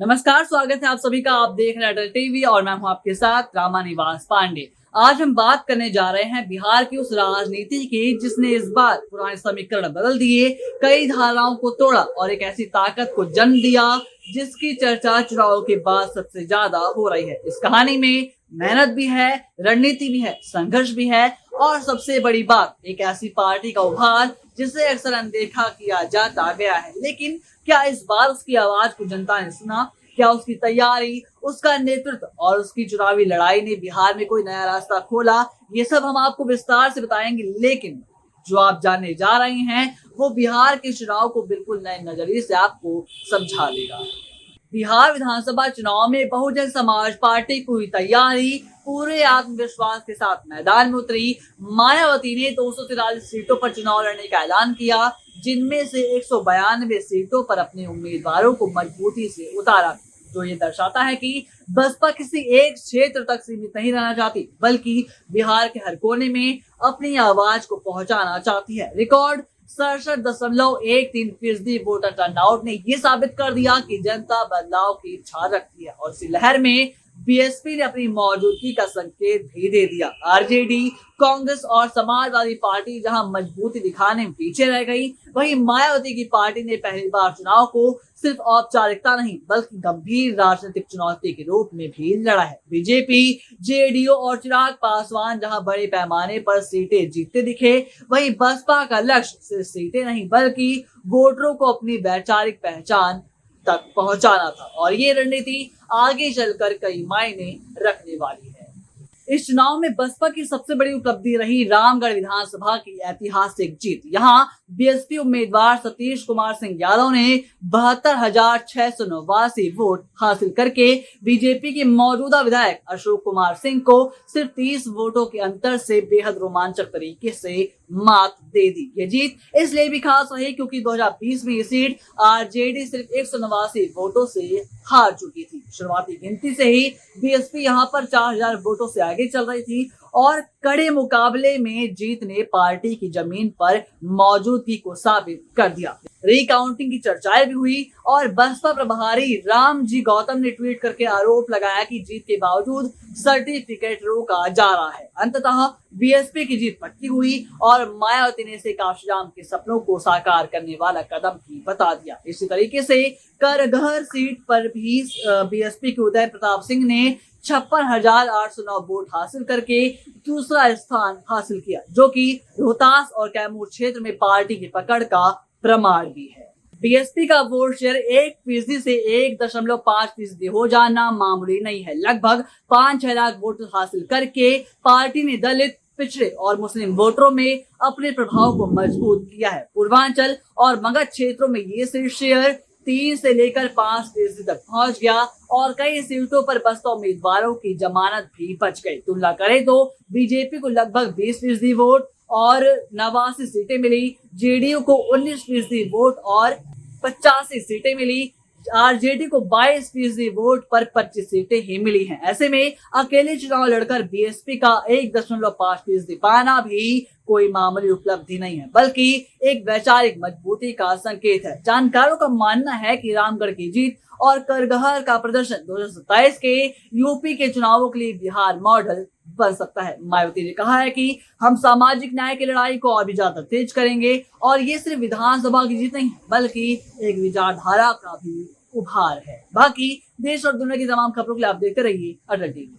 नमस्कार, स्वागत है आप सभी का। आप देख रहे हैं अटल टीवी और मैं हूं आपके साथ रामा निवास पांडे। आज हम बात करने जा रहे हैं बिहार की उस राजनीति की जिसने इस बार पुराने समीकरण बदल दिए, कई धाराओं को तोड़ा और एक ऐसी ताकत को जन्म दिया जिसकी चर्चा चुनाव के बाद सबसे ज्यादा हो रही है। इस कहानी में मेहनत भी है, रणनीति भी है, संघर्ष भी है और सबसे बड़ी बात, एक ऐसी पार्टी का उभार जिसे अक्सर अनदेखा किया जाता गया है। लेकिन क्या इस बार उसकी आवाज को जनता ने सुना? क्या उसकी तैयारी, उसका नेतृत्व और उसकी चुनावी लड़ाई ने बिहार में कोई नया रास्ता खोला? ये सब हम आपको विस्तार से बताएंगे, लेकिन जो आप जानने जा रहे हैं वो बिहार के चुनाव को बिल्कुल नए नजरिए से आपको समझा देगा। बिहार विधानसभा चुनाव में बहुजन समाज पार्टी की हुई तैयारी, पूरे आत्मविश्वास के साथ मैदान में उतरी। मायावती ने 243 सीटों पर चुनाव लड़ने का ऐलान किया, जिनमें से 192 सीटों पर अपने उम्मीदवारों को मजबूती से उतारा, जो ये दर्शाता है कि बसपा किसी एक क्षेत्र तक सीमित नहीं रहना चाहती, बल्कि बिहार के हर कोने में अपनी आवाज को पहुंचाना चाहती है। रिकॉर्ड 67.13% वोटर टर्नआउट ने ये साबित कर दिया कि जनता बदलाव की इच्छा रखती है और इसी लहर में बीएसपी ने अपनी मौजूदगी का संकेत भी दे दिया। आरजेडी, कांग्रेस और समाजवादी पार्टी जहां मजबूती दिखाने में पीछे रह गई, वहीं मायावती की पार्टी ने पहली बार चुनाव को सिर्फ औपचारिकता नहीं बल्कि गंभीर राजनीतिक चुनौती के रूप में भी लड़ा है। बीजेपी, जेडीयू और चिराग पासवान जहां बड़े पैमाने पर सीटें जीतते दिखे, वहीं बसपा का लक्ष्य सिर्फ सीटें नहीं बल्कि वोटरों को अपनी वैचारिक पहचान तक पहुंचाना था और ये रणनीति आगे चलकर कई मायने रखने वाली है। इस चुनाव में बसपा की सबसे बड़ी उपलब्धि रही रामगढ़ विधानसभा की ऐतिहासिक जीत। यहाँ बीएसपी उम्मीदवार सतीश कुमार सिंह यादव ने 72,689 वोट हासिल करके बीजेपी के मौजूदा विधायक अशोक कुमार सिंह को सिर्फ 30 वोटों के अंतर से बेहद रोमांचक तरीके से मात दे दी। ये जीत इसलिए भी खास रही क्योंकि 2020 में ये सीट आरजेडी सिर्फ 189 वोटों से हार चुकी थी। शुरुआती गिनती से ही बीएसपी यहाँ पर 4000 वोटों से आगे चल रही थी और कड़े मुकाबले में जीत ने पार्टी की जमीन पर मौजूदगी को साबित कर दिया। रिकाउंटिंग की चर्चाएं भी हुई और बसपा प्रभारी रामजी गौतम ने ट्वीट करके आरोप लगाया कि जीत के बावजूद सर्टिफिकेट रोका जा रहा है। अंततः बीएसपी की जीत पक्की हुई और मायावती ने इसे काशीराम के सपनों को साकार करने वाला कदम भी बता दिया। इसी तरीके से करगहर सीट पर भी बीएसपी के उदय प्रताप सिंह ने 56,809 वोट हासिल करके दूसरा स्थान हासिल किया, जो कि रोहतास और कैमूर क्षेत्र में पार्टी की पकड़ का प्रमाण भी है। बीएसपी का वोट शेयर 1% से 1.5% हो जाना मामूली नहीं है। लगभग 5-6 लाख वोट हासिल करके पार्टी ने दलित, पिछड़े और मुस्लिम वोटरों में अपने प्रभाव को मजबूत किया है। पूर्वांचल और मगध क्षेत्रों में ये सीट शेयर 3 से लेकर 5% तक पहुंच गया और कई सीटों पर बसपा उम्मीदवारों की जमानत भी बच गई। तुलना करें तो बीजेपी को लगभग 20% वोट और 89 सीटें मिली, जेडीयू को 19% वोट और 85 सीटें मिली, आरजेडी को 22% वोट पर 25 सीटें ही मिली हैं। ऐसे में अकेले चुनाव लड़कर बीएसपी का 1.5% पाना भी कोई मामूली उपलब्धि नहीं है, बल्कि एक वैचारिक मजबूती का संकेत है। जानकारों का मानना है कि रामगढ़ की जीत और करगहर का प्रदर्शन 2027 के यूपी के चुनावों के लिए बिहार मॉडल बन सकता है। मायावती ने कहा है कि हम सामाजिक न्याय की लड़ाई को और भी ज्यादा तेज करेंगे और ये सिर्फ विधानसभा की जीत नहीं बल्कि एक विचारधारा का भी उभार है। बाकी देश और दुनिया की तमाम खबरों के लिए आप देखते रहिए अटल टीवी।